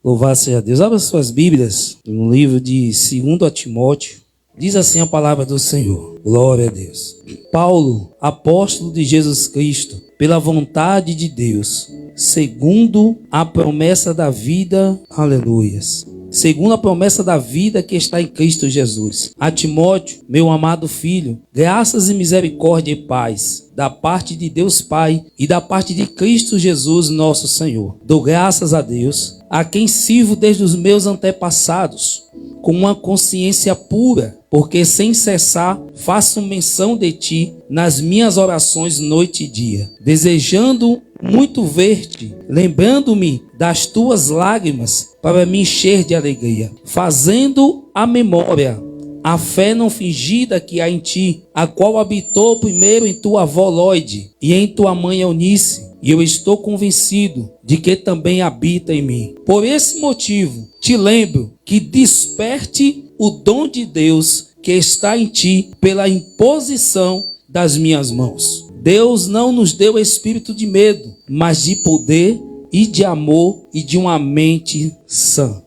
Louvado seja Deus. Abra suas Bíblias no livro de 2 Timóteo. Diz assim a palavra do Senhor. Glória a Deus. Paulo, apóstolo de Jesus Cristo, pela vontade de Deus, segundo a promessa da vida, aleluias, segundo a promessa da vida que está em Cristo Jesus. A Timóteo, meu amado filho, graças e misericórdia e paz, da parte de Deus Pai e da parte de Cristo Jesus, nosso Senhor. Dou graças a Deus, a quem sirvo desde os meus antepassados, com uma consciência pura, porque sem cessar faço menção de ti nas minhas orações noite e dia, desejando muito ver-te, lembrando-me das tuas lágrimas para me encher de alegria, fazendo a memória a fé não fingida que há em ti, a qual habitou primeiro em tua avó Lóide e em tua mãe Eunice, e eu estou convencido de que também habita em mim. Por esse motivo, te lembro que desperte o dom de Deus que está em ti pela imposição das minhas mãos. Deus não nos deu espírito de medo, mas de poder e de amor e de uma mente sã.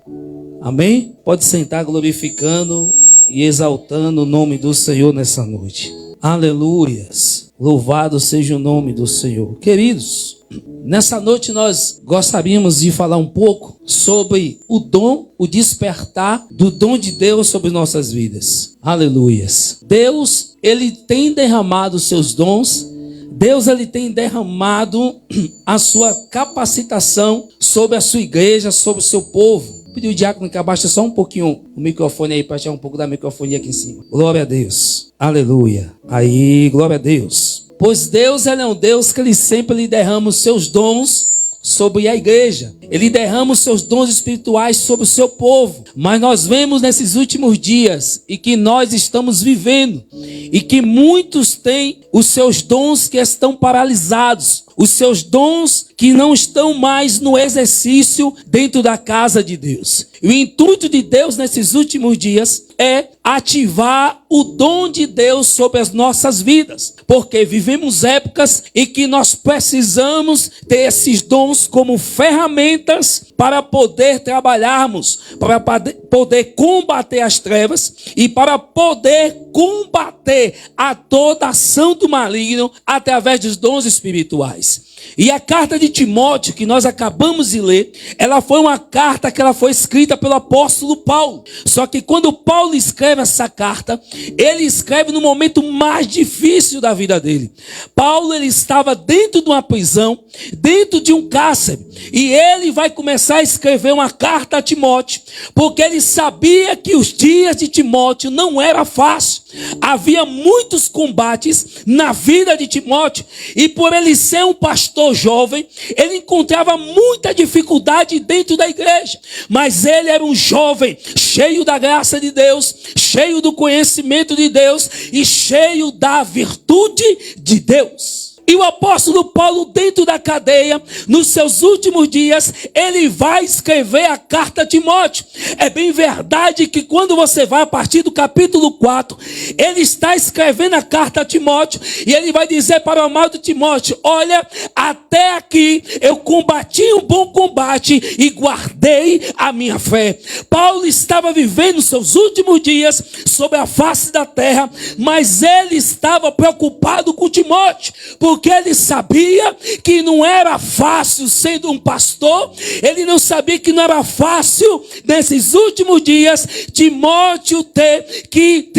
Amém? Pode sentar glorificando e exaltando o nome do Senhor nessa noite. Aleluias. Louvado seja o nome do Senhor. Queridos, nessa noite nós gostaríamos de falar um pouco sobre o dom, o despertar do dom de Deus sobre nossas vidas. Aleluias. Deus, Ele tem derramado os seus dons. Deus, Ele tem derramado a sua capacitação sobre a sua igreja, sobre o seu povo. Pedi o diácono que abaixa só um pouquinho o microfone aí para tirar um pouco da microfonia aqui em cima. Glória a Deus. Aleluia. Aí, glória a Deus. Pois Deus, Ele é um Deus que Ele sempre lhe derrama os seus dons sobre a igreja. Ele derrama os seus dons espirituais sobre o seu povo. Mas nós vemos nesses últimos dias e que nós estamos vivendo e que muitos têm os seus dons que estão paralisados, os seus dons que não estão mais no exercício dentro da casa de Deus. E o intuito de Deus nesses últimos dias é ativar o dom de Deus sobre as nossas vidas, porque vivemos épocas em que nós precisamos ter esses dons como ferramentas para poder trabalharmos, para poder combater as trevas e para poder combater a toda ação do maligno através dos dons espirituais. E a carta de Timóteo, que nós acabamos de ler, ela foi uma carta que ela foi escrita pelo apóstolo Paulo. Só que quando Paulo escreve essa carta, ele escreve no momento mais difícil da vida dele. Paulo, ele estava dentro de uma prisão, dentro de um cárcere, e ele vai começar a escrever uma carta a Timóteo, porque ele sabia que os dias de Timóteo não era fácil. Havia muitos combates na vida de Timóteo, e por ele ser um pastor jovem, ele encontrava muita dificuldade dentro da igreja, mas ele era um jovem cheio da graça de Deus, cheio do conhecimento de Deus e cheio da virtude de Deus. E o apóstolo Paulo, dentro da cadeia, nos seus últimos dias, ele vai escrever a carta a Timóteo. É bem verdade que quando você vai a partir do capítulo 4, ele está escrevendo a carta a Timóteo, e ele vai dizer para o amado Timóteo: olha, até aqui eu combati um bom combate e guardei a minha fé. Paulo estava vivendo seus últimos dias sobre a face da terra, mas ele estava preocupado com Timóteo, porque ele sabia que não era fácil sendo um pastor, ele não sabia que não era fácil nesses últimos dias Timóteo ter que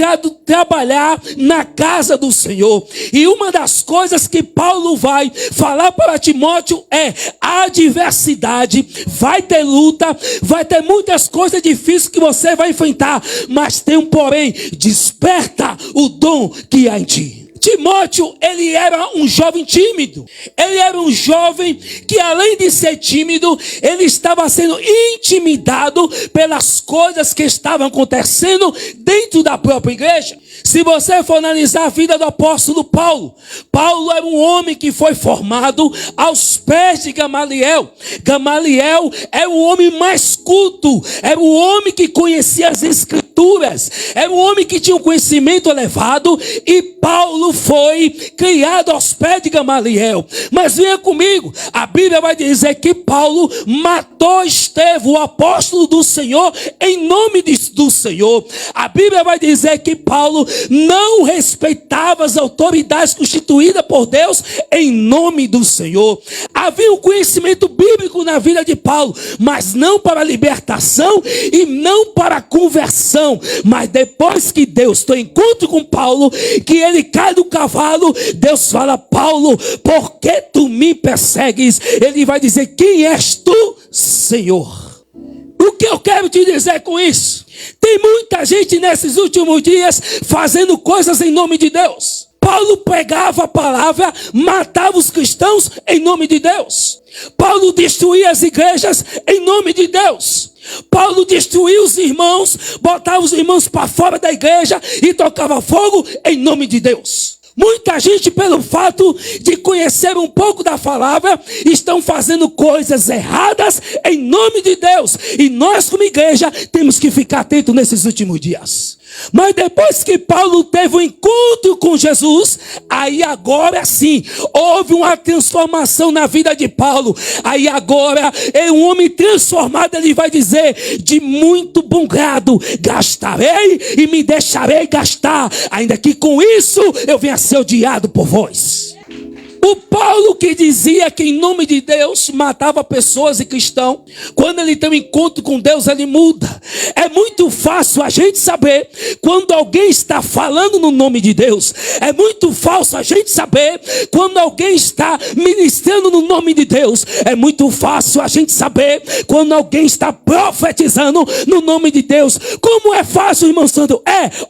trabalhar na casa do Senhor. E uma das coisas que Paulo vai falar para Timóteo é adversidade, vai ter luta, vai ter muitas coisas difíceis que você vai enfrentar, mas tem um porém: desperta o dom que há em ti. Timóteo, ele era um jovem tímido. Ele era um jovem que, além de ser tímido, ele estava sendo intimidado pelas coisas que estavam acontecendo dentro da própria igreja. Se você for analisar a vida do apóstolo Paulo, Paulo era um homem que foi formado aos pés de Gamaliel. Gamaliel era o homem mais culto, era o homem que conhecia as escrituras, era um homem que tinha um conhecimento elevado, e Paulo foi criado aos pés de Gamaliel. Mas venha comigo, a Bíblia vai dizer que Paulo matou Estevão, o apóstolo do Senhor, em nome do Senhor. A Bíblia vai dizer que Paulo não respeitava as autoridades constituídas por Deus em nome do Senhor. Havia um conhecimento bíblico na vida de Paulo, mas não para a libertação e não para a conversão. Mas depois que Deus tem encontro com Paulo, que ele cai do cavalo, Deus fala: Paulo, por que tu me persegues? Ele vai dizer: quem és tu, Senhor? O que eu quero te dizer com isso? Tem muita gente nesses últimos dias fazendo coisas em nome de Deus. Paulo pregava a palavra, matava os cristãos em nome de Deus. Paulo destruía as igrejas em nome de Deus. Paulo destruía os irmãos, botava os irmãos para fora da igreja e tocava fogo em nome de Deus. Muita gente, pelo fato de conhecer um pouco da palavra, estão fazendo coisas erradas em nome de Deus. E nós, como igreja, temos que ficar atentos nesses últimos dias. Mas depois que Paulo teve um encontro com Jesus, aí agora sim, houve uma transformação na vida de Paulo. Aí agora, um homem transformado, ele vai dizer: de muito bom grado gastarei e me deixarei gastar, ainda que com isso eu venha a ser odiado por vós. O Paulo que dizia que em nome de Deus matava pessoas e cristãos, quando ele tem um encontro com Deus, ele muda. É muito fácil a gente saber quando alguém está falando no nome de Deus. É muito fácil a gente saber quando alguém está ministrando no nome de Deus. É muito fácil a gente saber quando alguém está profetizando no nome de Deus. Como é fácil, irmão Sandro?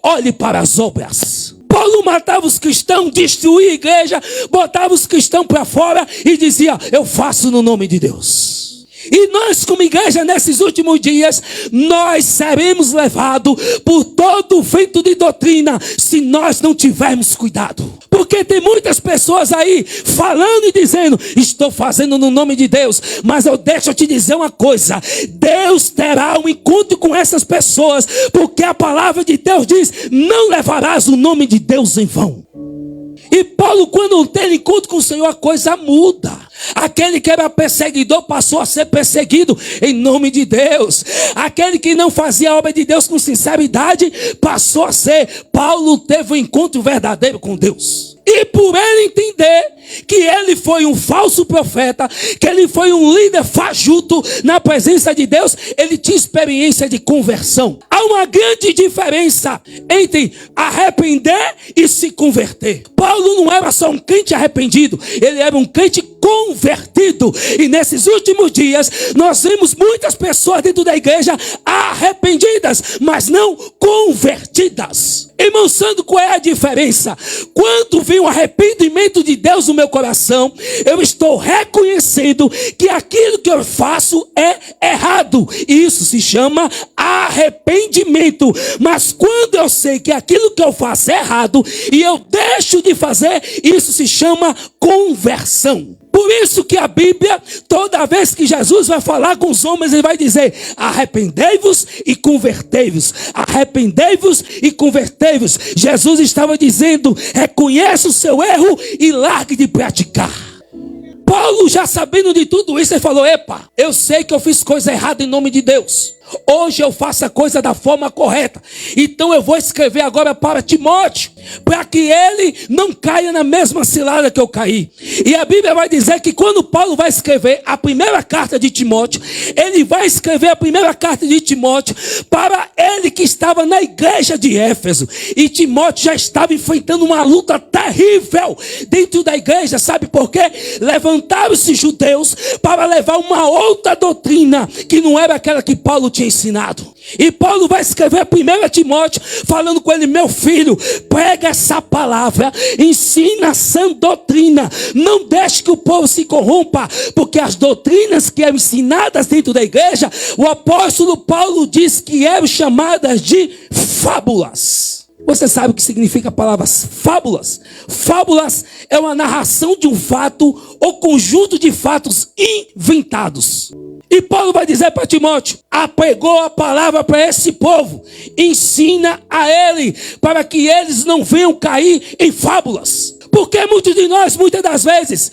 Olhe para as obras. Paulo matava os cristãos, destruía a igreja, botava os cristãos para fora e dizia: eu faço no nome de Deus. E nós, como igreja, nesses últimos dias, nós seremos levados por todo o vento de doutrina, se nós não tivermos cuidado. Porque tem muitas pessoas aí falando e dizendo: estou fazendo no nome de Deus. Mas deixa eu te dizer uma coisa: Deus terá um encontro com essas pessoas, porque a palavra de Deus diz: não levarás o nome de Deus em vão. E Paulo, quando tem encontro com o Senhor, a coisa muda. Aquele que era perseguidor passou a ser perseguido em nome de Deus. Aquele que não fazia a obra de Deus com sinceridade passou a ser. Paulo teve um encontro verdadeiro com Deus. E por ele entender que ele foi um falso profeta, que ele foi um líder fajuto na presença de Deus, ele tinha experiência de conversão. Há uma grande diferença entre arrepender e se converter. Paulo não era só um crente arrependido, ele era um crente convertido. E nesses últimos dias nós vemos muitas pessoas dentro da igreja arrependidas, mas não convertidas. Irmão Sandro, qual é a diferença? Quando vem o arrependimento de Deus no meu coração, eu estou reconhecendo que aquilo que eu faço é errado. Isso se chama arrependimento. Mas quando eu sei que aquilo que eu faço é errado e eu deixo de fazer, isso se chama conversão. Por isso que a Bíblia, toda vez que Jesus vai falar com os homens, ele vai dizer: arrependei-vos e convertei-vos. Arrependei-vos e convertei-vos. Jesus estava dizendo: reconheça o seu erro e largue de praticar. Paulo, já sabendo de tudo isso, ele falou: epa, eu sei que eu fiz coisa errada em nome de Deus. Hoje eu faço a coisa da forma correta. Então eu vou escrever agora para Timóteo, para que ele não caia na mesma cilada que eu caí. E a Bíblia vai dizer que quando Paulo vai escrever a primeira carta de Timóteo, ele vai escrever a primeira carta de Timóteo para ele que estava na igreja de Éfeso. E Timóteo já estava enfrentando uma luta terrível dentro da igreja. Sabe por quê? Levantaram-se judeus para levar uma outra doutrina que não era aquela que Paulo tinha ensinado. E Paulo vai escrever primeiro a Timóteo, falando com ele: meu filho, prega essa palavra, ensina a sã doutrina, não deixe que o povo se corrompa, porque as doutrinas que eram ensinadas dentro da igreja, o apóstolo Paulo diz que eram chamadas de fábulas. Você sabe o que significa a palavra fábulas? Fábulas é uma narração de um fato ou conjunto de fatos inventados. E Paulo vai dizer para Timóteo: apregou a palavra para esse povo, ensina a ele, para que eles não venham cair em fábulas. Porque muitos de nós, muitas das vezes,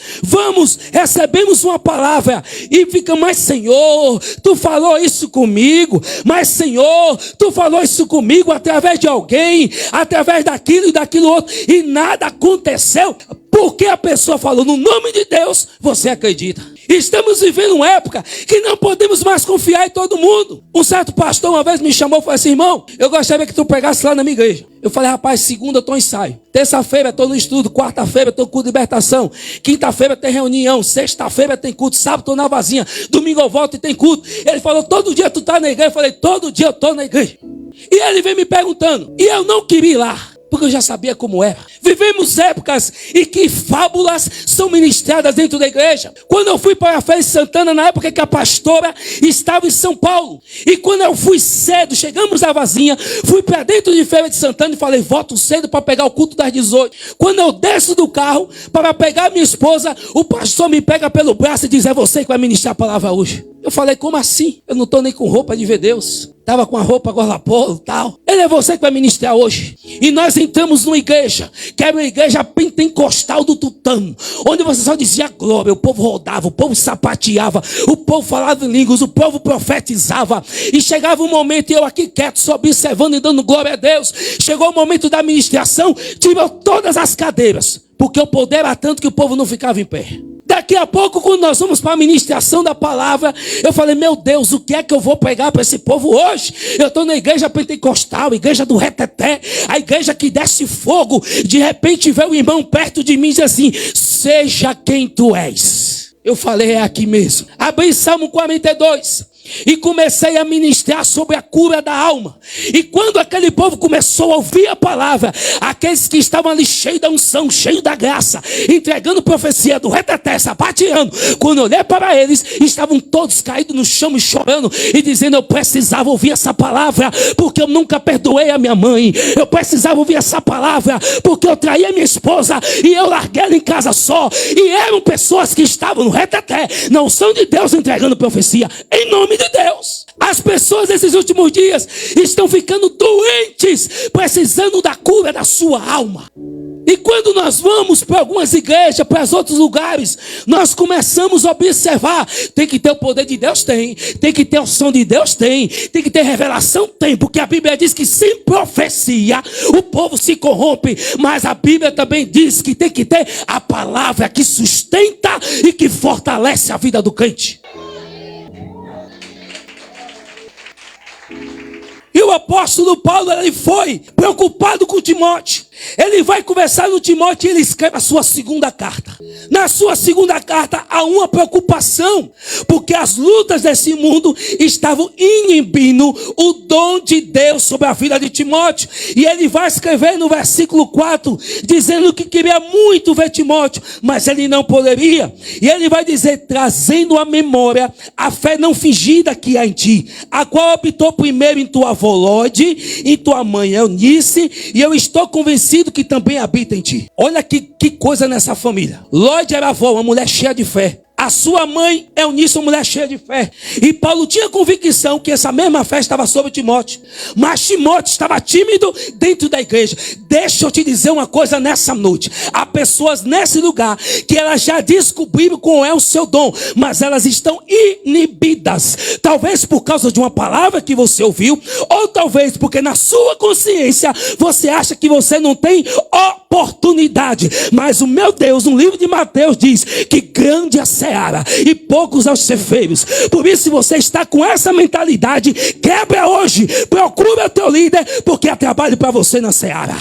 recebemos uma palavra e fica, mas Senhor, tu falou isso comigo, mas Senhor, tu falou isso comigo através de alguém, através daquilo e daquilo outro, e nada aconteceu, porque a pessoa falou no nome de Deus, você acredita. Estamos vivendo uma época que não podemos mais confiar em todo mundo. Um certo pastor uma vez me chamou e falou assim: irmão, eu gostaria que tu pregasse lá na minha igreja. Eu falei: rapaz, segunda eu estou em ensaio, terça-feira eu estou no estudo, quarta-feira eu estou no culto de libertação, quinta-feira tem reunião, sexta-feira tem culto, sábado estou na vazinha, domingo eu volto e tem culto. Ele falou: todo dia tu está na igreja? Eu falei: todo dia eu estou na igreja. E ele veio me perguntando, e eu não queria ir lá, porque eu já sabia como era. Vivemos épocas em que fábulas são ministradas dentro da igreja. Quando eu fui para a Feira de Santana, na época que a pastora estava em São Paulo, e quando eu fui cedo, chegamos à vazinha, fui para dentro de Feira de Santana e falei: volto cedo para pegar o culto das 18. Quando eu desço do carro para pegar minha esposa, o pastor me pega pelo braço e diz: é você que vai ministrar a palavra hoje. Eu falei: como assim? Eu não estou nem com roupa de ver Deus. Estava com a roupa Gorlapolo e tal. Ele: é você que vai ministrar hoje. E nós entramos numa igreja, que era uma igreja pentecostal do Tutano, onde você só dizia glória, o povo rodava, o povo sapateava, o povo falava em línguas, o povo profetizava. E chegava um momento, e eu aqui quieto, só observando e dando glória a Deus. Chegou o momento da ministração, tirou todas as cadeiras, porque o poder era tanto que o povo não ficava em pé. Daqui a pouco, quando nós vamos para a ministração da palavra, eu falei: meu Deus, o que é que eu vou pregar para esse povo hoje? Eu estou na igreja pentecostal, igreja do reteté, a igreja que desce fogo. De repente veio o irmão perto de mim e diz assim: seja quem tu és. Eu falei: é aqui mesmo. Abri Salmo 42 e comecei a ministrar sobre a cura da alma. E quando aquele povo começou a ouvir a palavra, aqueles que estavam ali cheios da unção, cheios da graça, entregando profecia do reteté, sapateando, quando eu olhei para eles, estavam todos caídos no chão e chorando e dizendo: eu precisava ouvir essa palavra, porque eu nunca perdoei a minha mãe. Eu precisava ouvir essa palavra, porque eu traí a minha esposa e eu larguei ela em casa só. E eram pessoas que estavam no reteté, na unção de Deus, entregando profecia em nome de Deus. As pessoas nesses últimos dias estão ficando doentes, precisando da cura da sua alma. E quando nós vamos para algumas igrejas, para os outros lugares, nós começamos a observar: tem que ter o poder de Deus? Tem que ter a unção de Deus? Tem que ter revelação? Tem, porque a Bíblia diz que sem profecia o povo se corrompe, mas a Bíblia também diz que tem que ter a palavra que sustenta e que fortalece a vida do crente. E o apóstolo Paulo, ele foi preocupado com Timóteo. Ele vai conversar no Timóteo e ele escreve a sua segunda carta. Na sua segunda carta há uma preocupação, porque as lutas desse mundo estavam inibindo o dom de Deus sobre a vida de Timóteo. E ele vai escrever no versículo 4, dizendo que queria muito ver Timóteo, mas ele não poderia. E ele vai dizer: trazendo à memória a fé não fingida que há em ti, a qual habitou primeiro em tua avó Lode, em tua mãe Eunice, e eu estou convencido que também habita em ti. Olha que coisa nessa família. Lode era avó, uma mulher cheia de fé. A sua mãe Eunice, uma mulher cheia de fé. E Paulo tinha convicção que essa mesma fé estava sobre Timóteo. Mas Timóteo estava tímido dentro da igreja. Deixa eu te dizer uma coisa nessa noite. Há pessoas nesse lugar que elas já descobriram qual é o seu dom, mas elas estão inibidas. Talvez por causa de uma palavra que você ouviu, ou talvez porque na sua consciência você acha que você não tem oportunidade. Mas o meu Deus, no livro de Mateus, diz que grande é a seara e poucos aos ceifeiros. Por isso, se você está com essa mentalidade, quebra hoje, procura o teu líder, porque há trabalho para você na seara.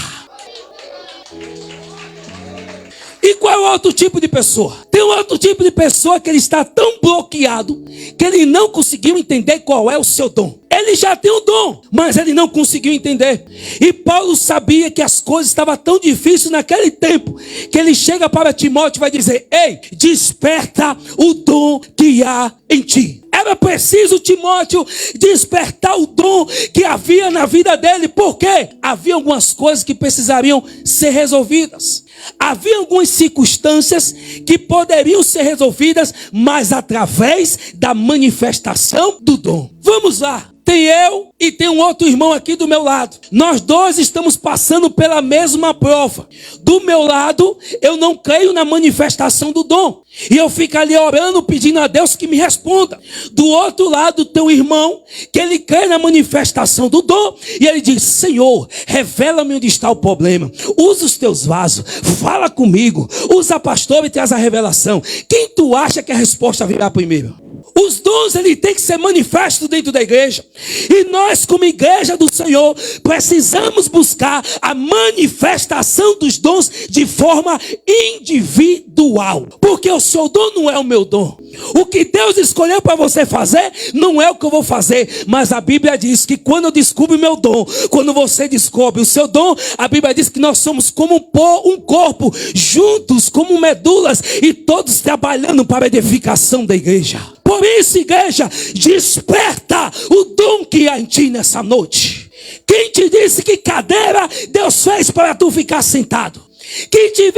E qual é o outro tipo de pessoa? Tem um outro tipo de pessoa que ele está tão bloqueado que ele não conseguiu entender qual é o seu dom. Ele já tem o dom, mas ele não conseguiu entender. E Paulo sabia que as coisas estavam tão difíceis naquele tempo, que ele chega para Timóteo e vai dizer: ei, desperta o dom que há em ti. Era preciso Timóteo despertar o dom que havia na vida dele. Por quê? Havia algumas coisas que precisariam ser resolvidas. Havia algumas circunstâncias que poderiam ser resolvidas, mas através da manifestação do dom. Vamos lá. Tem eu e tem um outro irmão aqui do meu lado. Nós dois estamos passando pela mesma prova. Do meu lado, eu não creio na manifestação do dom. E eu fico ali orando, pedindo a Deus que me responda. Do outro lado, tem um irmão que ele crê na manifestação do dom. E ele diz: Senhor, revela-me onde está o problema. Usa os teus vasos, fala comigo. Usa pastor e traz a revelação. Quem tu acha que a resposta virá primeiro? Os dons, ele tem que ser manifesto dentro da igreja. E nós, como igreja do Senhor, precisamos buscar a manifestação dos dons de forma individual. Porque o seu dom não é o meu dom. O que Deus escolheu para você fazer, não é o que eu vou fazer. Mas a Bíblia diz que quando eu descubro o meu dom, quando você descobre o seu dom, a Bíblia diz que nós somos como um corpo, juntos como medulas, e todos trabalhando para a edificação da igreja. Por isso, igreja, desperta o dom que há em ti nessa noite. Quem te disse que cadeira Deus fez para tu ficar sentado? Quem te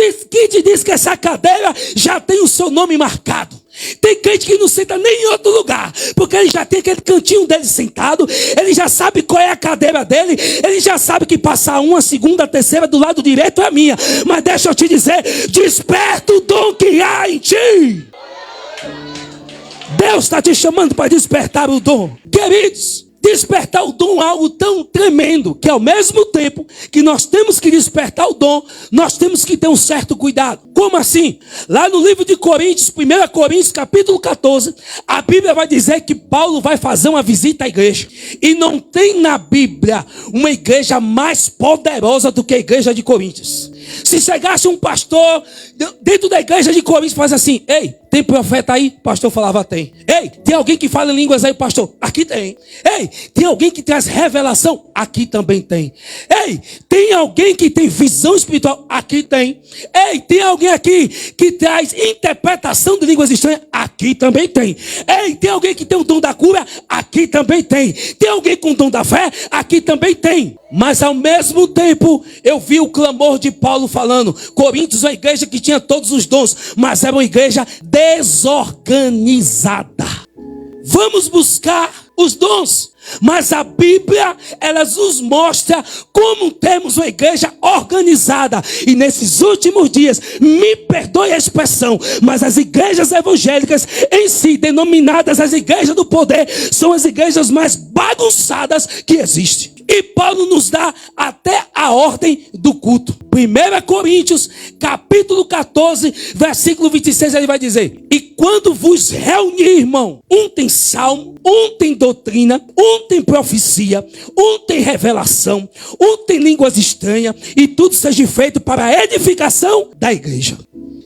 disse que essa cadeira já tem o seu nome marcado? Tem crente que não senta nem em outro lugar, porque ele já tem aquele cantinho dele sentado, ele já sabe qual é a cadeira dele, ele já sabe que passar uma, segunda, terceira do lado direito é minha. Mas deixa eu te dizer, desperta o dom que há em ti. Deus está te chamando para despertar o dom. Queridos, despertar o dom é algo tão tremendo que ao mesmo tempo que nós temos que despertar o dom, nós temos que ter um certo cuidado. Como assim? Lá no livro de Coríntios, 1 Coríntios capítulo 14, a Bíblia vai dizer que Paulo vai fazer uma visita à igreja. E não tem na Bíblia uma igreja mais poderosa do que a igreja de Coríntios. Se chegasse um pastor dentro da igreja de Coríntios e faz assim: ei, tem profeta aí? O pastor falava: tem. Ei, tem alguém que fala em línguas aí, pastor? Aqui tem. Ei, tem alguém que traz revelação? Aqui também tem. Ei, tem alguém que tem visão espiritual? Aqui tem. Ei, tem alguém aqui que traz interpretação de línguas estranhas? Aqui também tem. Ei, tem alguém que tem o dom da cura? Aqui também tem. Tem alguém com o dom da fé? Aqui também tem. Mas ao mesmo tempo, eu vi o clamor de Paulo falando: Coríntios é uma igreja que tinha todos os dons, mas era uma igreja desorganizada. Vamos buscar os dons, mas a Bíblia, ela nos mostra como temos uma igreja organizada. E nesses últimos dias, me perdoe a expressão, mas as igrejas evangélicas em si, denominadas as igrejas do poder, são as igrejas mais bagunçadas que existem. E Paulo nos dá até a ordem do culto. 1 Coríntios, capítulo 14, versículo 26, ele vai dizer: e quando vos reunir, irmão, um tem salmo, um tem doutrina, um tem profecia, um tem revelação, um tem línguas estranhas, e tudo seja feito para a edificação da igreja.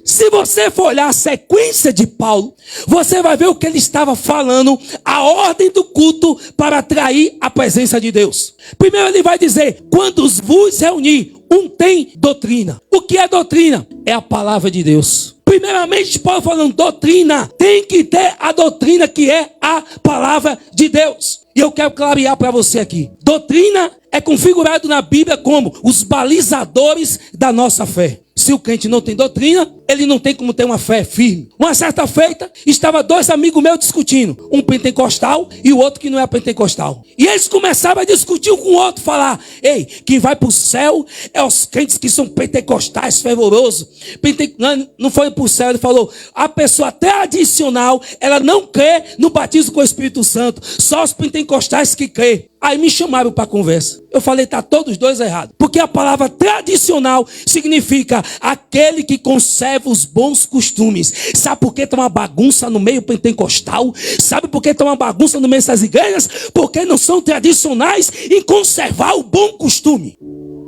Se você for olhar a sequência de Paulo, você vai ver o que ele estava falando, a ordem do culto para atrair a presença de Deus. Primeiro ele vai dizer: quando vos reunir, um tem doutrina. O que é doutrina? É a palavra de Deus. Primeiramente, Paulo falando doutrina, tem que ter a doutrina que é a palavra de Deus. E eu quero clarear para você aqui: doutrina é configurado na Bíblia como os balizadores da nossa fé. Se o crente não tem doutrina, ele não tem como ter uma fé firme. Uma certa feita, estava dois amigos meus discutindo. Um pentecostal e o outro que não é pentecostal. E eles começaram a discutir um com o outro, falar: ei, quem vai para o céu é os crentes que são pentecostais, fervorosos. Não foi para o céu, ele falou: a pessoa tradicional, ela não crê no batismo com o Espírito Santo. Só os pentecostais que crê. Aí me chamaram para conversa. Eu falei: tá todos dois errados. Porque a palavra tradicional significa aquele que conserva os bons costumes. Sabe por que está uma bagunça no meio pentecostal? Sabe por que está uma bagunça no meio dessas igrejas? Porque não são tradicionais em conservar o bom costume.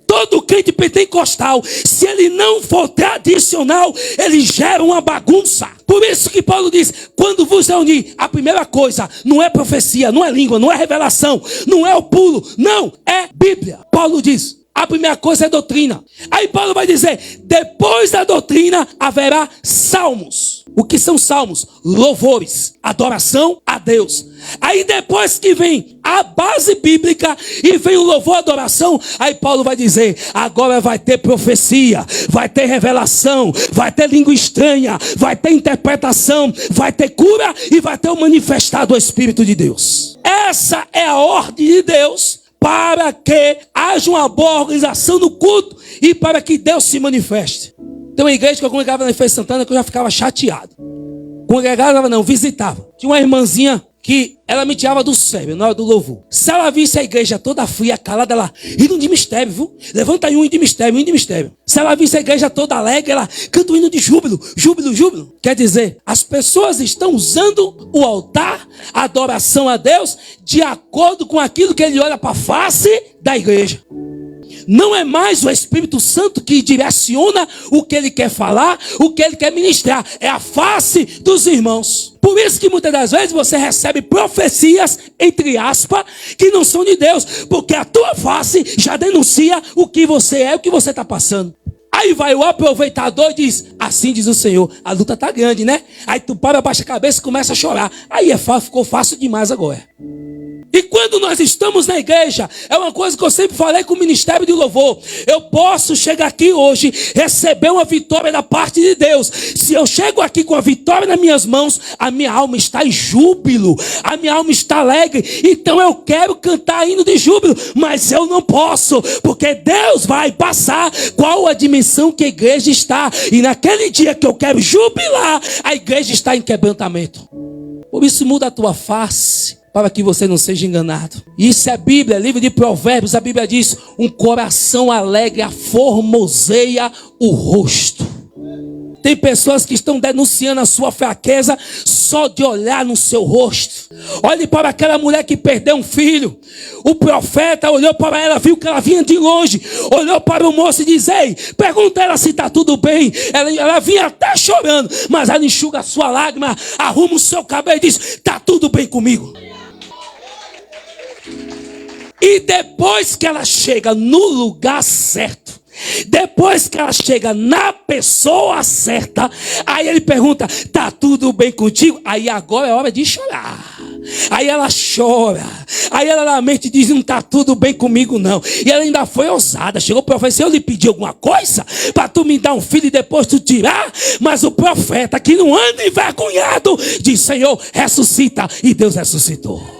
Todo crente pentecostal, se ele não for tradicional, ele gera uma bagunça. Por isso que Paulo diz: quando vos reunir, a primeira coisa não é profecia, não é língua, não é revelação, não é o pulo, não, é Bíblia. Paulo diz: A primeira coisa é doutrina. Aí Paulo vai dizer, depois da doutrina haverá salmos. O que são salmos? Louvores, adoração a Deus. Aí depois que vem a base bíblica e vem o louvor, adoração, aí Paulo vai dizer, agora vai ter profecia, vai ter revelação, vai ter língua estranha, vai ter interpretação, vai ter cura e vai ter o manifestar do Espírito de Deus. Essa é a ordem de Deus para que haja uma boa organização no culto e para que Deus se manifeste. Tem uma igreja que eu congregava na Feira Santana que eu já ficava chateado. Congregava não, visitava. Tinha uma irmãzinha que ela me tirava do sério na hora do louvor. Se ela visse a igreja toda fria, calada, ela hino de mistério, viu? Levanta aí um hino de mistério, um hino de mistério. Se ela visse a igreja toda alegre, ela canta um hino de júbilo, júbilo, júbilo. Quer dizer, as pessoas estão usando o altar, a adoração a Deus, de acordo com aquilo que ele olha para a face da igreja. Não é mais o Espírito Santo que direciona o que ele quer falar, o que ele quer ministrar. É a face dos irmãos. Por isso que muitas das vezes você recebe profecias, entre aspas, que não são de Deus. Porque a tua face já denuncia o que você é, o que você está passando. Aí vai o aproveitador e diz, assim diz o Senhor, a luta está grande, né? Aí tu para, baixa a cabeça e começa a chorar. Aí ficou fácil demais agora. E quando nós estamos na igreja, é uma coisa que eu sempre falei com o Ministério de Louvor. Eu posso chegar aqui hoje, receber uma vitória da parte de Deus. Se eu chego aqui com a vitória nas minhas mãos, a minha alma está em júbilo, a minha alma está alegre. Então eu quero cantar hino de júbilo, mas eu não posso, porque Deus vai passar qual a dimensão que a igreja está. E naquele dia que eu quero jubilar, a igreja está em quebrantamento. Por isso muda a tua face, para que você não seja enganado. Isso é Bíblia, livro de Provérbios. A Bíblia diz, um coração alegre aformoseia o rosto. Tem pessoas que estão denunciando a sua fraqueza só de olhar no seu rosto. Olhe para aquela mulher que perdeu um filho. O profeta olhou para ela, viu que ela vinha de longe. Olhou para o moço e disse, ei, pergunta ela se está tudo bem. Ela vinha até chorando, mas ela enxuga a sua lágrima, arruma o seu cabelo e diz, está tudo bem comigo. E depois que ela chega no lugar certo, depois que ela chega na pessoa certa, aí ele pergunta, tá tudo bem contigo? Aí agora é hora de chorar. Aí ela chora, aí ela lamenta e diz, não tá tudo bem comigo não. E ela ainda foi ousada, chegou o profeta, eu lhe pedi alguma coisa para tu me dar um filho e depois tu tirar? Mas o profeta, que não anda envergonhado, diz, Senhor, ressuscita. E Deus ressuscitou.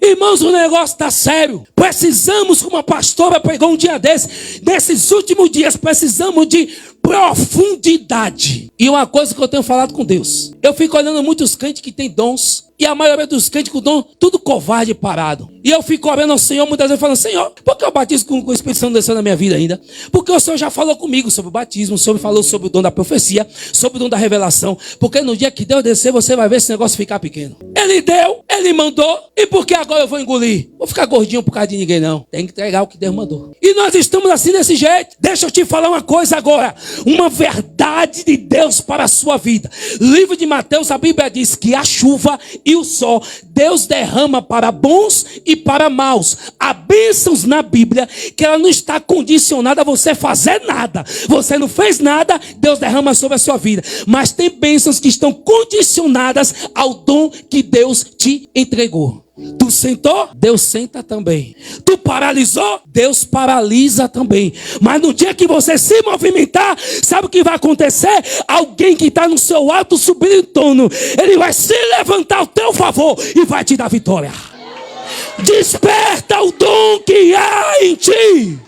Irmãos, o negócio está sério. Precisamos, como a pastora pregou um dia desses, nesses últimos dias, precisamos de profundidade. E uma coisa que eu tenho falado com Deus, eu fico olhando muitos crentes que têm dons, e a maioria dos crentes com dom, tudo covarde e parado. E eu fico orando ao Senhor, muitas vezes falando, Senhor, por que eu batizo com o Espírito Santo descendo na minha vida ainda? Porque o Senhor já falou comigo sobre o batismo, o Senhor me falou sobre o dom da profecia, sobre o dom da revelação. Porque no dia que Deus descer, você vai ver esse negócio ficar pequeno. Ele deu, Ele mandou, e por que agora eu vou engolir? Vou ficar gordinho por causa de ninguém não. Tem que entregar o que Deus mandou. E nós estamos assim desse jeito. Deixa eu te falar uma coisa agora. Uma verdade de Deus para a sua vida. Livro de Mateus, a Bíblia diz que a chuva e o sol, Deus derrama para bons e para maus. Há bênçãos na Bíblia que ela não está condicionada a você fazer nada. Você não fez nada, Deus derrama sobre a sua vida. Mas tem bênçãos que estão condicionadas ao dom que Deus te entregou. Tu sentou? Deus senta também. Tu paralisou? Deus paralisa também. Mas no dia que você se movimentar, sabe o que vai acontecer? Alguém que está no seu alto subindo em torno, ele vai se levantar ao teu favor e vai te dar vitória. Desperta o dom que há em ti.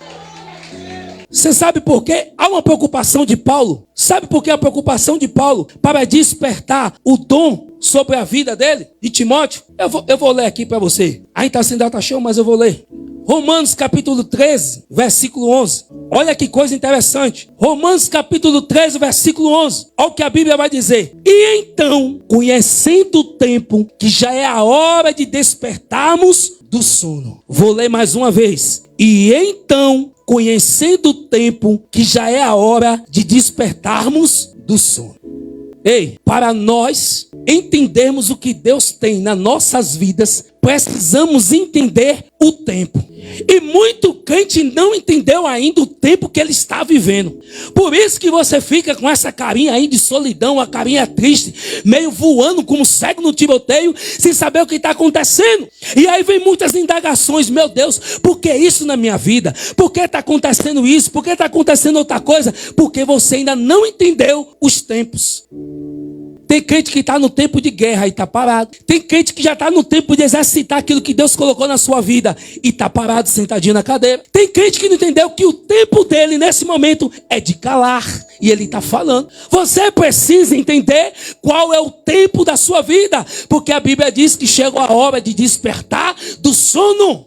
Você sabe por quê? Há uma preocupação de Paulo. Sabe por que a preocupação de Paulo? Para despertar o dom sobre a vida dele, de Timóteo. Eu vou ler aqui para você. Ainda está sem data show, mas eu vou ler. Romanos capítulo 13, versículo 11. Olha que coisa interessante. Romanos capítulo 13, versículo 11. Olha o que a Bíblia vai dizer. E então, conhecendo o tempo, que já é a hora de despertarmos do sono. Vou ler mais uma vez. E então, conhecendo o tempo, que já é a hora de despertarmos do sono. Ei, para nós entendermos o que Deus tem nas nossas vidas, precisamos entender o tempo. E muito crente não entendeu ainda o tempo que ele está vivendo. Por isso que você fica com essa carinha aí de solidão, a carinha triste, meio voando como cego no tiroteio, sem saber o que está acontecendo. E aí vem muitas indagações: meu Deus, por que isso na minha vida? Por que está acontecendo isso? Por que está acontecendo outra coisa? Porque você ainda não entendeu os tempos. Tem crente que está no tempo de guerra e está parado. Tem crente que já está no tempo de exercitar aquilo que Deus colocou na sua vida e está parado, sentadinho na cadeira. Tem crente que não entendeu que o tempo dele nesse momento é de calar e ele está falando. Você precisa entender qual é o tempo da sua vida, porque a Bíblia diz que chegou a hora de despertar do sono.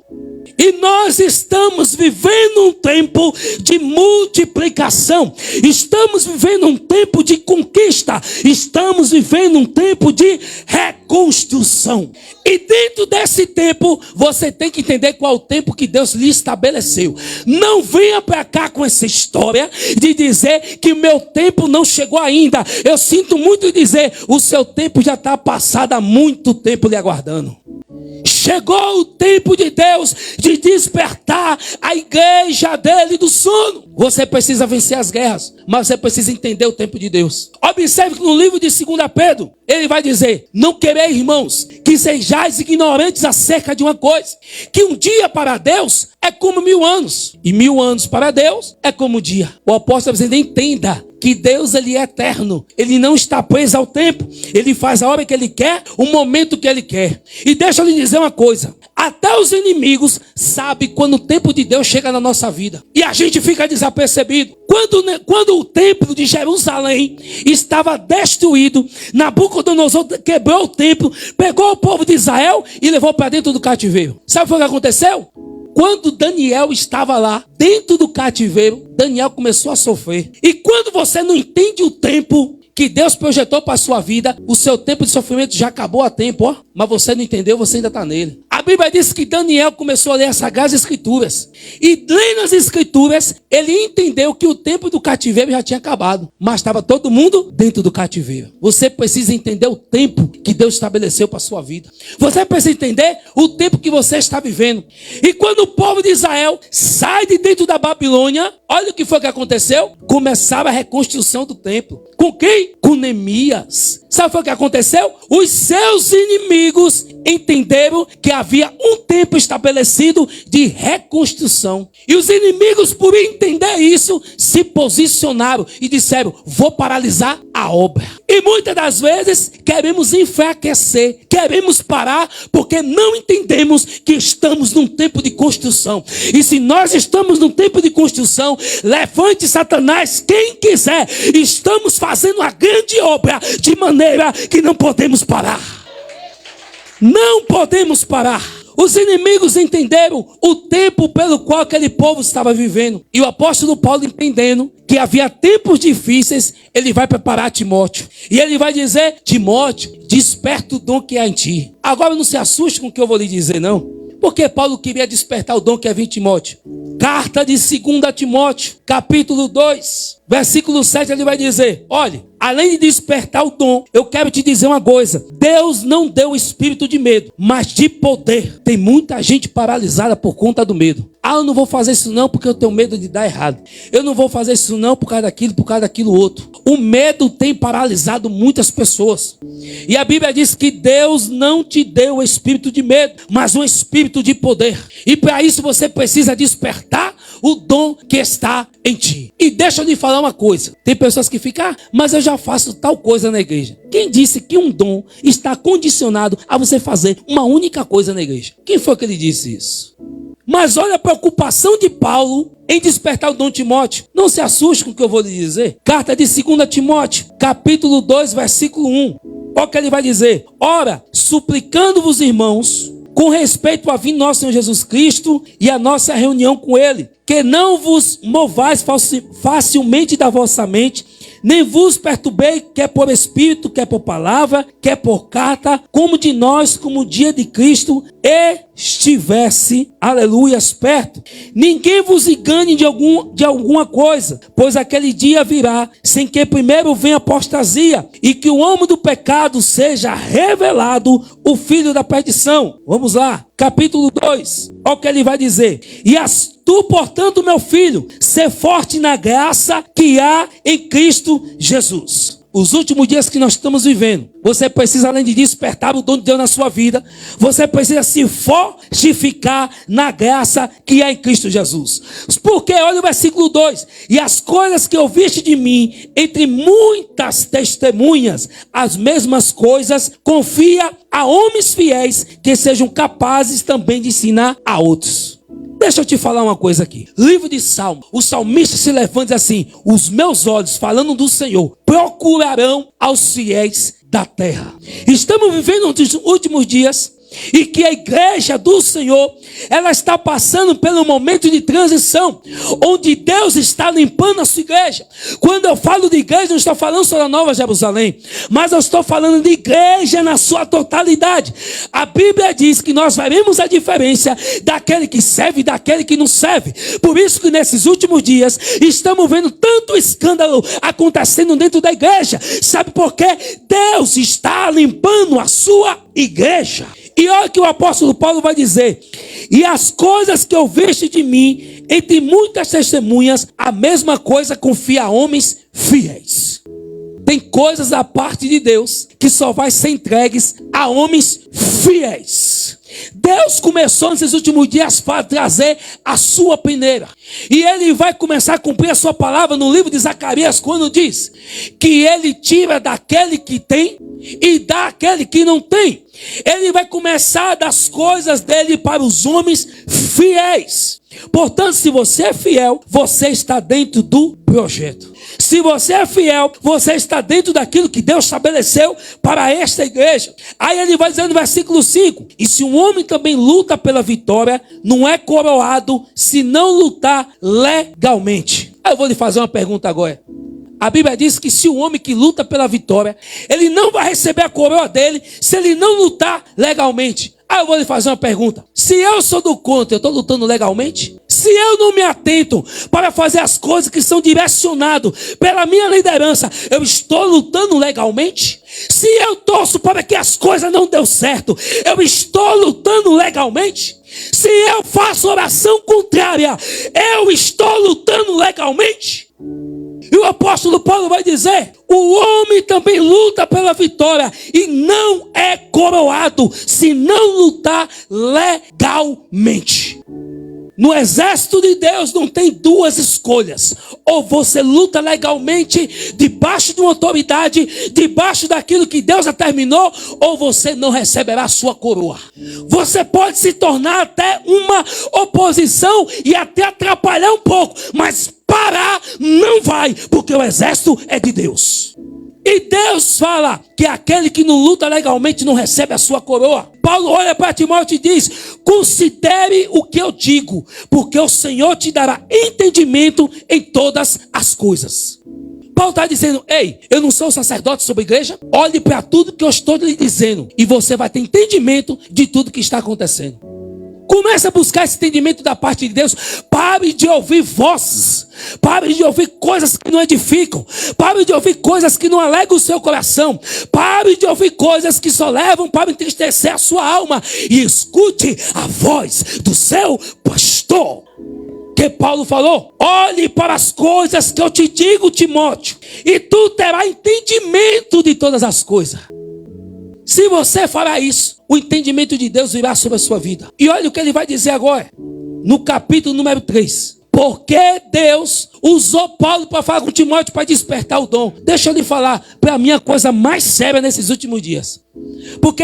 E nós estamos vivendo um tempo de multiplicação. Estamos vivendo um tempo de conquista. Estamos vivendo um tempo de reconstrução. E dentro desse tempo, você tem que entender qual é o tempo que Deus lhe estabeleceu. Não venha para cá com essa história de dizer que o meu tempo não chegou ainda. Eu sinto muito dizer, o seu tempo já está passado há muito tempo lhe aguardando. Chegou o tempo de Deus de despertar a igreja dele do sono. Você precisa vencer as guerras, mas você precisa entender o tempo de Deus. Observe que no livro de 2 Pedro, ele vai dizer: não quereis, irmãos, que sejais ignorantes acerca de uma coisa, que um dia para Deus é como 1000 anos, e 1000 anos para Deus é como um dia. O apóstolo está dizendo: entenda que Deus, ele é eterno, ele não está preso ao tempo, ele faz a hora que ele quer, o momento que ele quer. E deixa eu lhe dizer uma coisa: até os inimigos sabem quando o tempo de Deus chega na nossa vida, e a gente fica desapercebido. Quando o templo de Jerusalém estava destruído, Nabucodonosor quebrou o templo, pegou o povo de Israel e levou para dentro do cativeiro. Sabe o que aconteceu? Quando Daniel estava lá, dentro do cativeiro, Daniel começou a sofrer. E quando você não entende o tempo que Deus projetou para a sua vida, o seu tempo de sofrimento já acabou há tempo, ó. Mas você não entendeu, você ainda está nele. A Bíblia diz que Daniel começou a ler as Sagradas Escrituras. E lendo as Escrituras, ele entendeu que o tempo do cativeiro já tinha acabado. Mas estava todo mundo dentro do cativeiro. Você precisa entender o tempo que Deus estabeleceu para a sua vida. Você precisa entender o tempo que você está vivendo. E quando o povo de Israel sai de dentro da Babilônia, olha o que foi que aconteceu. Começava a reconstrução do templo. Com quem? Com Neemias. Sabe o que aconteceu? Os seus inimigos entenderam que havia um tempo estabelecido de reconstrução. E os inimigos, por entender isso, se posicionaram e disseram: vou paralisar a obra. E muitas das vezes queremos enfraquecer, queremos parar, porque não entendemos que estamos num tempo de construção. E se nós estamos num tempo de construção, levante Satanás quem quiser. Estamos fazendo a grande obra de maneira que não podemos parar. Não podemos parar. Os inimigos entenderam o tempo pelo qual aquele povo estava vivendo. E o apóstolo Paulo, entendendo que havia tempos difíceis, ele vai preparar Timóteo. E ele vai dizer: Timóteo, desperta o dom que há em ti. Agora não se assuste com o que eu vou lhe dizer, não. Porque Paulo queria despertar o dom que havia em Timóteo. Carta de 2 Timóteo, capítulo 2, versículo 7, ele vai dizer: olha, além de despertar o dom, eu quero te dizer uma coisa: Deus não deu o espírito de medo, mas de poder. Tem muita gente paralisada por conta do medo. Ah, eu não vou fazer isso não porque eu tenho medo de dar errado. Eu não vou fazer isso não por causa daquilo outro. O medo tem paralisado muitas pessoas. E a Bíblia diz que Deus não te deu o espírito de medo, mas um espírito de poder. E para isso você precisa despertar o dom que está em ti. E deixa eu lhe falar uma coisa: tem pessoas que ficam: mas eu já faço tal coisa na igreja. Quem disse que um dom está condicionado a você fazer uma única coisa na igreja? Quem foi que ele disse isso? Mas olha a preocupação de Paulo em despertar o dom de Timóteo. Não se assuste com o que eu vou lhe dizer. Carta de 2 Timóteo, capítulo 2, versículo 1. Olha o que ele vai dizer: ora, suplicando-vos, irmãos, com respeito à vinda do nosso Senhor Jesus Cristo e a nossa reunião com Ele, que não vos movais facilmente da vossa mente, nem vos perturbei, quer por espírito, quer por palavra, quer por carta, como de nós, como o dia de Cristo, e estivesse, aleluias, perto. Ninguém vos engane de alguma coisa, pois aquele dia virá, sem que primeiro venha apostasia, e que o homem do pecado seja revelado, o filho da perdição. Vamos lá, capítulo 2, olha o que ele vai dizer. Tu, portanto, meu filho, ser forte na graça que há em Cristo Jesus. Os últimos dias que nós estamos vivendo, você precisa, além de despertar o dom de Deus na sua vida, você precisa se fortificar na graça que há em Cristo Jesus. Porque, olha o versículo 2, e as coisas que ouviste de mim, entre muitas testemunhas, as mesmas coisas, confia a homens fiéis, que sejam capazes também de ensinar a outros. Deixa eu te falar uma coisa aqui. Livro de Salmo, o salmista se levanta e diz assim: os meus olhos, falando do Senhor, procurarão aos fiéis da terra. Estamos vivendo nos últimos dias, e que a igreja do Senhor, ela está passando pelo momento de transição, onde Deus está limpando a sua igreja. Quando eu falo de igreja, não estou falando só da Nova Jerusalém, mas eu estou falando de igreja na sua totalidade. A Bíblia diz que nós veremos a diferença daquele que serve e daquele que não serve. Por isso que nesses últimos dias estamos vendo tanto escândalo acontecendo dentro da igreja. Sabe por quê? Deus está limpando a sua igreja. E olha o que o apóstolo Paulo vai dizer: e as coisas que ouviste de mim, entre muitas testemunhas, a mesma coisa confia a homens fiéis. Tem coisas da parte de Deus que só vai ser entregues a homens fiéis. Deus começou nesses últimos dias para trazer a sua peneira. E ele vai começar a cumprir a sua palavra no livro de Zacarias, quando diz que ele tira daquele que tem e dá àquele que não tem. Ele vai começar a dar as coisas dele para os homens fiéis. Portanto, se você é fiel, você está dentro do projeto. Se você é fiel, você está dentro daquilo que Deus estabeleceu para esta igreja. Aí ele vai dizer no versículo 5: e se um homem também luta pela vitória, não é coroado se não lutar legalmente. Aí eu vou lhe fazer uma pergunta agora. A Bíblia diz que se o homem que luta pela vitória, ele não vai receber a coroa dele se ele não lutar legalmente. Aí eu vou lhe fazer uma pergunta: se eu sou do contra, eu estou lutando legalmente? Se eu não me atento para fazer as coisas que são direcionadas pela minha liderança, eu estou lutando legalmente? Se eu torço para que as coisas não dêem certo, eu estou lutando legalmente? Se eu faço oração contrária, eu estou lutando legalmente? E o apóstolo Paulo vai dizer: o homem também luta pela vitória e não é coroado se não lutar legalmente. No exército de Deus não tem duas escolhas: ou você luta legalmente debaixo de uma autoridade, debaixo daquilo que Deus determinou, ou você não receberá a sua coroa. Você pode se tornar até uma oposição e até atrapalhar um pouco, mas parar não vai, porque o exército é de Deus. E Deus fala que aquele que não luta legalmente não recebe a sua coroa. Paulo olha para Timóteo e diz: considere o que eu digo, porque o Senhor te dará entendimento em todas as coisas. Paulo está dizendo: ei, eu não sou sacerdote sobre a igreja? Olhe para tudo que eu estou lhe dizendo e você vai ter entendimento de tudo que está acontecendo. Comece a buscar esse entendimento da parte de Deus. Pare de ouvir vozes. Pare de ouvir coisas que não edificam. Pare de ouvir coisas que não alegram o seu coração. Pare de ouvir coisas que só levam para entristecer a sua alma. E escute a voz do seu pastor. Que Paulo falou: olhe para as coisas que eu te digo, Timóteo, e tu terás entendimento de todas as coisas. Se você fará isso, o entendimento de Deus virá sobre a sua vida. E olha o que ele vai dizer agora, no capítulo número 3. Porque Deus usou Paulo para falar com Timóteo para despertar o dom. Deixa eu lhe falar, para mim, a coisa mais séria nesses últimos dias. Porque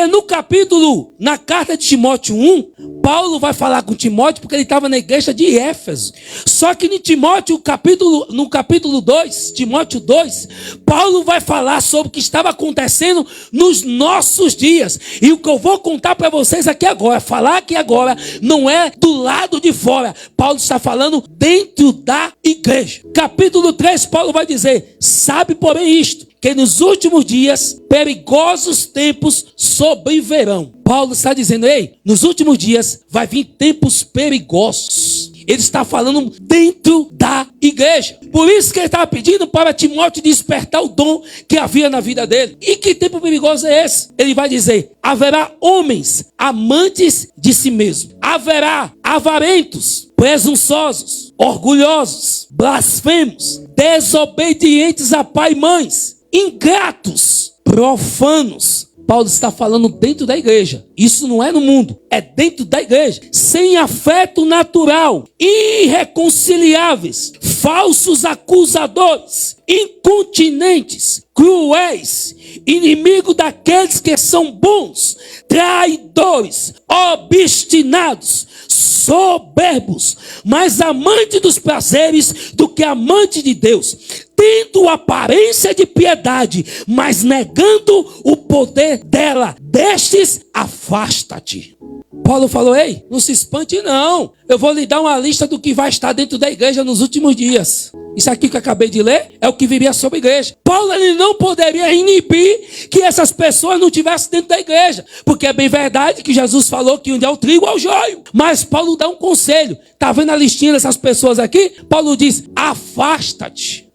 na carta de Timóteo 1, Paulo vai falar com Timóteo porque ele estava na igreja de Éfeso. Só que no capítulo 2, Timóteo 2, Paulo vai falar sobre o que estava acontecendo nos nossos dias. E o que eu vou contar para vocês aqui agora, falar aqui agora, não é do lado de fora. Paulo está falando dentro da igreja. Capítulo 3, Paulo vai dizer: sabe, porém, isto, que nos últimos dias perigosos tempos sobrevirão. Paulo está dizendo, ei, nos últimos dias vai vir tempos perigosos. Ele está falando dentro da igreja. Por isso que ele estava pedindo para Timóteo despertar o dom que havia na vida dele. E que tempo perigoso é esse? Ele vai dizer, haverá homens amantes de si mesmo. Haverá avarentos, presunçosos, orgulhosos, blasfemos, desobedientes a pai e mães, ingratos, profanos. Paulo está falando dentro da igreja. Isso não é no mundo, é dentro da igreja. Sem afeto natural, irreconciliáveis, falsos acusadores, incontinentes, cruéis, inimigos daqueles que são bons, traidores, obstinados, soberbos, mais amante dos prazeres do que amante de Deus, tendo aparência de piedade, mas negando o poder dela. Destes, afasta-te. Paulo falou, ei, não se espante não. Eu vou lhe dar uma lista do que vai estar dentro da igreja nos últimos dias. Isso aqui que eu acabei de ler é o que viria sobre a igreja. Paulo ele não poderia inibir que essas pessoas não estivessem dentro da igreja. Porque é bem verdade que Jesus falou que onde é o trigo é o joio. Mas Paulo dá um conselho. Está vendo a listinha dessas pessoas aqui? Paulo diz, afasta-te.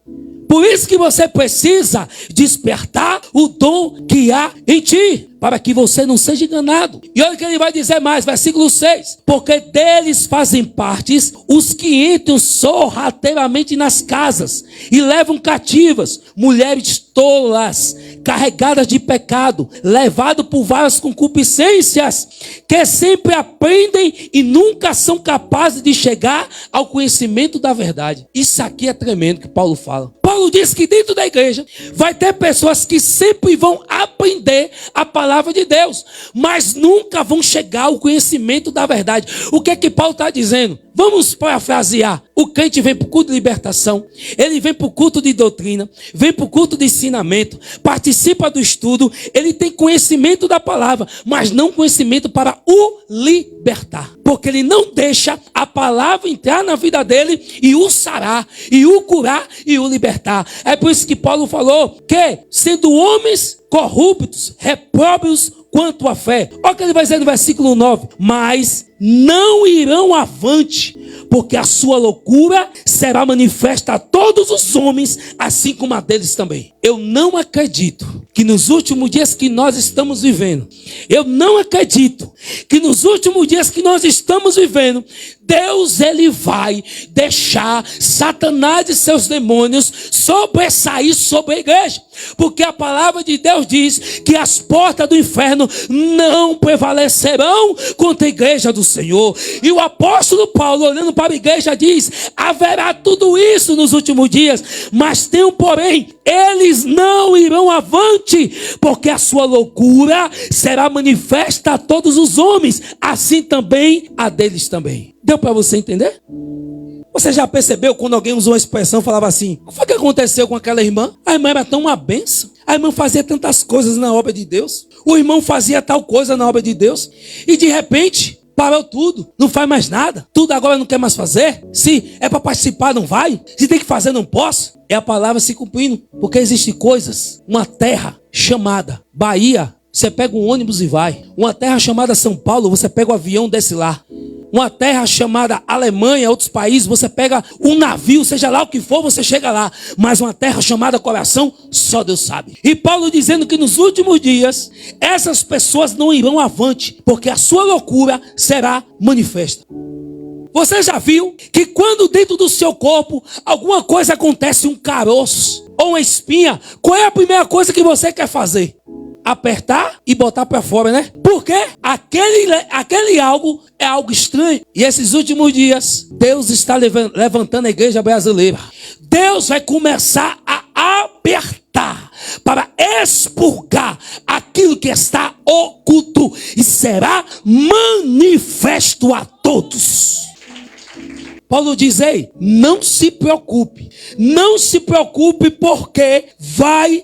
Por isso que você precisa despertar o dom que há em ti, para que você não seja enganado. E olha o que ele vai dizer mais, versículo 6. Porque deles fazem partes os que entram sorrateiramente nas casas e levam cativas mulheres tolas, carregadas de pecado, levado por várias concupiscências, que sempre aprendem e nunca são capazes de chegar ao conhecimento da verdade. Isso aqui é tremendo que Paulo fala. Paulo diz que dentro da igreja vai ter pessoas que sempre vão aprender a palavra de Deus, mas nunca vão chegar ao conhecimento da verdade. O que é que Paulo está dizendo? Vamos parafrasear. O crente vem para o culto de libertação, ele vem para o culto de doutrina, vem para o culto de ensinamento, participa do estudo, ele tem conhecimento da palavra, mas não conhecimento para o libertar. Porque ele não deixa a palavra entrar na vida dele e o sarar, e o curar, e o libertar. É por isso que Paulo falou que, sendo homens corruptos, repróprios quanto à fé. Olha o que ele vai dizer no versículo 9. Mas não irão avante, porque a sua loucura será manifesta a todos os homens, assim como a deles também. Eu não acredito que nos últimos dias que nós estamos vivendo, eu não acredito que nos últimos dias que nós estamos vivendo, Deus ele vai deixar Satanás e seus demônios sobressair sobre a igreja. Porque a palavra de Deus diz que as portas do inferno não prevalecerão contra a igreja do Senhor. E o apóstolo Paulo, olhando para a igreja, diz: haverá tudo isso nos últimos dias, mas tem um porém: eles não irão avante, porque a sua loucura será manifesta a todos os homens, assim também a deles também. Deu para você entender? Você já percebeu quando alguém usou uma expressão, falava assim: o que foi que aconteceu com aquela irmã? A irmã era tão uma bênção, a irmã fazia tantas coisas na obra de Deus, o irmão fazia tal coisa na obra de Deus, e de repente parou tudo, não faz mais nada, tudo agora não quer mais fazer. Se é para participar, não vai. Se tem que fazer, não posso. É a palavra se cumprindo, porque existem coisas. Uma terra chamada Bahia, você pega um ônibus e vai. Uma terra chamada São Paulo, você pega o avião e desce lá. Uma terra chamada Alemanha, outros países, você pega um navio, seja lá o que for, você chega lá. Mas uma terra chamada coração, só Deus sabe. E Paulo dizendo que nos últimos dias, essas pessoas não irão avante, porque a sua loucura será manifesta. Você já viu que quando dentro do seu corpo alguma coisa acontece, um caroço ou uma espinha, qual é a primeira coisa que você quer fazer? Apertar e botar para fora, né? Porque aquele algo é algo estranho. E esses últimos dias, Deus está levantando a igreja brasileira. Deus vai começar a apertar para expurgar aquilo que está oculto e será manifesto a todos. Paulo diz: ei, não se preocupe, porque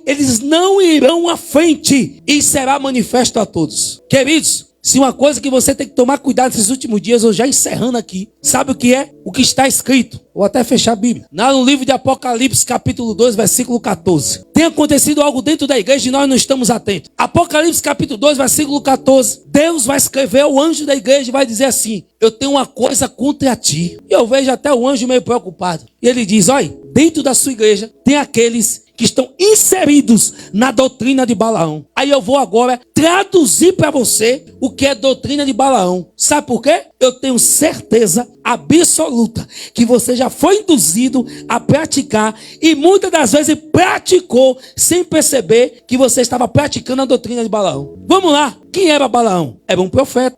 eles não irão à frente e será manifesto a todos. Queridos, Se uma coisa que você tem que tomar cuidado nesses últimos dias, eu já encerrando aqui, sabe o que é? O que está escrito. Vou até fechar a Bíblia. Lá no livro de Apocalipse, capítulo 2, versículo 14. Tem acontecido algo dentro da igreja e nós não estamos atentos. Apocalipse, capítulo 2, versículo 14. Deus vai escrever ao anjo da igreja e vai dizer assim: eu tenho uma coisa contra ti. E eu vejo até o anjo meio preocupado. E ele diz: olha, dentro da sua igreja tem aqueles que estão inseridos na doutrina de Balaão. Aí eu vou agora traduzir para você o que é doutrina de Balaão. Sabe por quê? Eu tenho certeza absoluta que você já foi induzido a praticar e muitas das vezes praticou sem perceber que você estava praticando a doutrina de Balaão. Vamos lá. Quem era Balaão? Era um profeta.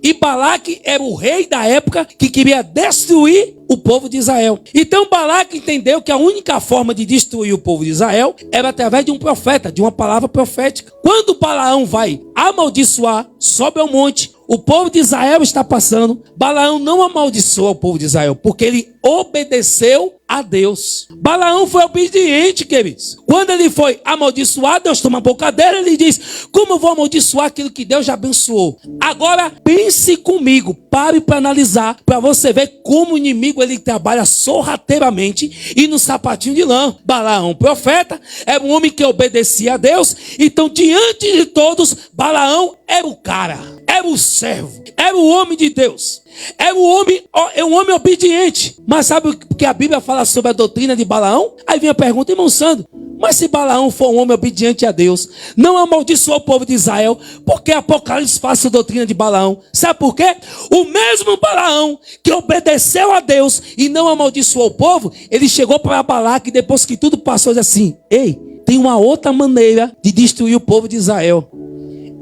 E Balaque era o rei da época que queria destruir o povo de Israel. Então Balaque entendeu que a única forma de destruir o povo de Israel era através de um profeta, de uma palavra profética. Quando Balaão vai amaldiçoar, sobe ao monte, o povo de Israel está passando. Balaão não amaldiçoa o povo de Israel, porque ele obedeceu a Deus. Balaão foi obediente, queridos. Quando ele foi amaldiçoar, Deus toma a boca dele, ele diz: como eu vou amaldiçoar aquilo que Deus já abençoou? Agora pense comigo, pare para analisar, para você ver como o inimigo ele trabalha sorrateiramente e no sapatinho de lã. Balaão, profeta, era um homem que obedecia a Deus. Então, diante de todos, Balaão era o cara, era o servo, era o homem de Deus, era um homem obediente. Mas sabe o que a Bíblia fala sobre a doutrina de Balaão? Aí vem a pergunta: irmão Sandro, mas se Balaão for um homem obediente a Deus, não amaldiçoou o povo de Israel, por que Apocalipse fala sobre a doutrina de Balaão? Sabe por quê? O mesmo Balaão que obedeceu a Deus e não amaldiçoou o povo, ele chegou para Balaque depois que tudo passou e disse assim: ei, tem uma outra maneira de destruir o povo de Israel.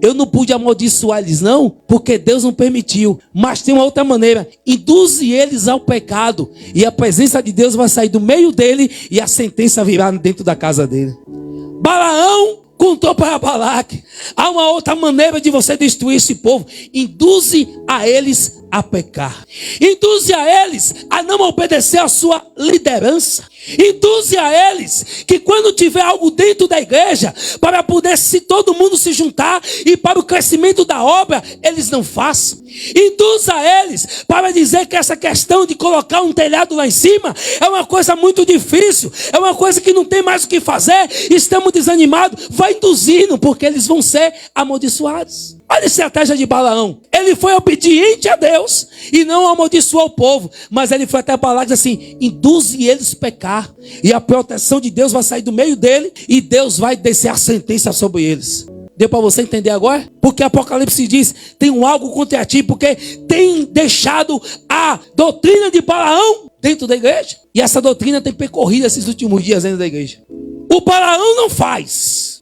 Eu não pude amaldiçoar eles não, porque Deus não permitiu. Mas tem uma outra maneira: induze eles ao pecado, e a presença de Deus vai sair do meio dele, e a sentença virá dentro da casa dele. Balaão contou para Balaque: há uma outra maneira de você destruir esse povo. Induze a eles a pecar. Induze a eles a não obedecer a sua liderança. Induze a eles que quando tiver algo dentro da igreja, para poder todo mundo se juntar e para o crescimento da obra, eles não façam. Induz a eles para dizer que essa questão de colocar um telhado lá em cima é uma coisa muito difícil, é uma coisa que não tem mais o que fazer, estamos desanimados. Vai induzindo, porque eles vão ser amaldiçoados. Olha a estratégia de Balaão. Ele foi obediente a Deus e não amaldiçoou o povo, mas ele foi até Balaque e disse assim: induze eles a pecar, e a proteção de Deus vai sair do meio dele, e Deus vai descer a sentença sobre eles. Deu para você entender agora? Porque Apocalipse diz: tem algo contra ti, porque tem deixado a doutrina de Balaão dentro da igreja. E essa doutrina tem percorrido esses últimos dias dentro da igreja. O Balaão não faz.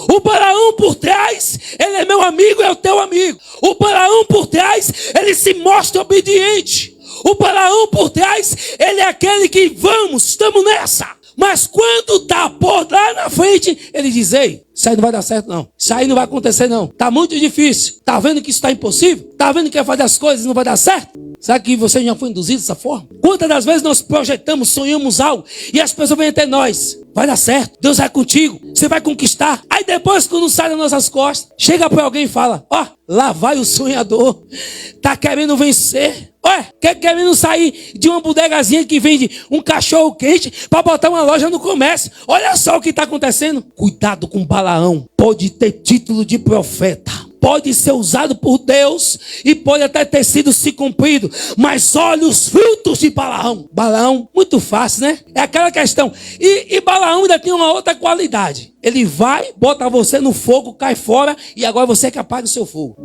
O Balaão por trás, ele é meu amigo, é o teu amigo. O Balaão por trás, ele se mostra obediente. O Balaão por trás, ele é aquele que estamos nessa. Mas quando está por lá na frente, ele diz: ei, isso aí não vai dar certo não. Isso aí não vai acontecer não. Está muito difícil. Está vendo que isso está impossível? Está vendo que quer fazer as coisas e não vai dar certo? Sabe que você já foi induzido dessa forma? Quantas das vezes nós projetamos, sonhamos algo e as pessoas vêm até nós: vai dar certo, Deus vai contigo, você vai conquistar. Aí depois, quando sai das nossas costas, chega para alguém e fala: ó, lá vai o sonhador, tá querendo vencer. Olha, querendo sair de uma bodegazinha que vende um cachorro quente para botar uma loja no comércio. Olha só o que está acontecendo. Cuidado com Balaão. Pode ter título de profeta, pode ser usado por Deus e pode até ter sido se cumprido, mas olha os frutos de Balaão. Balaão, muito fácil, né? É aquela questão. E Balaão ainda tem uma outra qualidade. Ele vai, bota você no fogo, cai fora, e agora você é que apaga o seu fogo.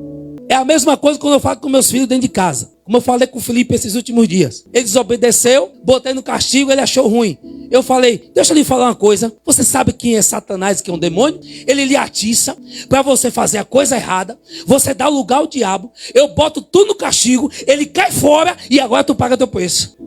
É a mesma coisa quando eu falo com meus filhos dentro de casa. Como eu falei com o Felipe esses últimos dias. Ele desobedeceu, botei no castigo, ele achou ruim. Eu falei: deixa eu lhe falar uma coisa. Você sabe quem é Satanás, que é um demônio? Ele lhe atiça para você fazer a coisa errada. Você dá lugar ao diabo. Eu boto tudo no castigo, ele cai fora e agora tu paga teu preço.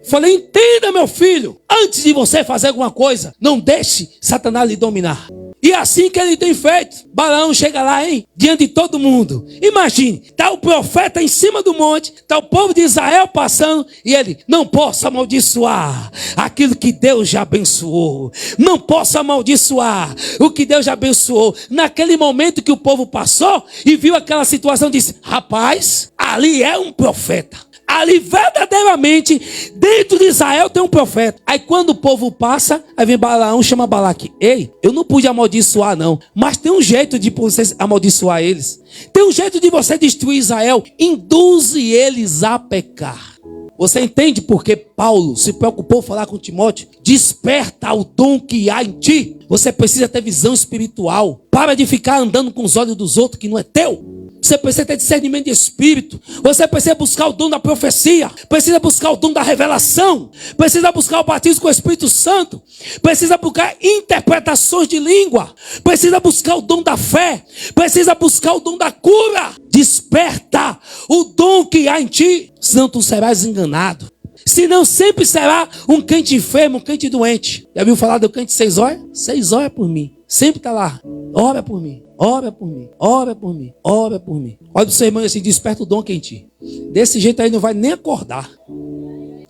Falei: entenda, meu filho, antes de você fazer alguma coisa, não deixe Satanás lhe dominar. E assim que ele tem feito. Balaão chega lá, hein? Diante de todo mundo. Imagine, está o profeta em cima do monte, está o povo de Israel passando, e ele, não posso amaldiçoar aquilo que Deus já abençoou. Não posso amaldiçoar o que Deus já abençoou. Naquele momento que o povo passou e viu aquela situação, disse, rapaz, ali é um profeta. Ali verdadeiramente, dentro de Israel tem um profeta. Aí quando o povo passa, aí vem Balaão, chama Balaque. Ei, eu não pude amaldiçoar não, mas tem um jeito de você amaldiçoar eles. Tem um jeito de você destruir Israel. Induze eles a pecar. Você entende por que Paulo se preocupou em falar com Timóteo? Desperta o dom que há em ti. Você precisa ter visão espiritual. Para de ficar andando com os olhos dos outros que não é teu. Você precisa ter discernimento de espírito. Você precisa buscar o dom da profecia. Precisa buscar o dom da revelação. Precisa buscar o batismo com o Espírito Santo. Precisa buscar interpretações de língua. Precisa buscar o dom da fé. Precisa buscar o dom da cura. Desperta o dom que há em ti. Senão tu serás enganado. Senão sempre será um crente enfermo, um crente doente. Já viu falar do crente 6 horas? 6 horas por mim. Sempre está lá. Ora por mim. Ora por mim, ora por mim, ora por mim. Olha para o seu irmão assim, desperta o dom que é em ti. Desse jeito aí não vai nem acordar.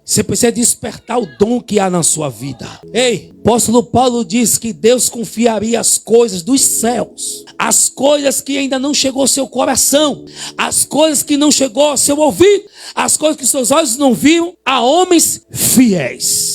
Você precisa despertar o dom que há na sua vida. Ei, o apóstolo Paulo diz que Deus confiaria as coisas dos céus. As coisas que ainda não chegou ao seu coração. As coisas que não chegou ao seu ouvido. As coisas que seus olhos não viram a homens fiéis.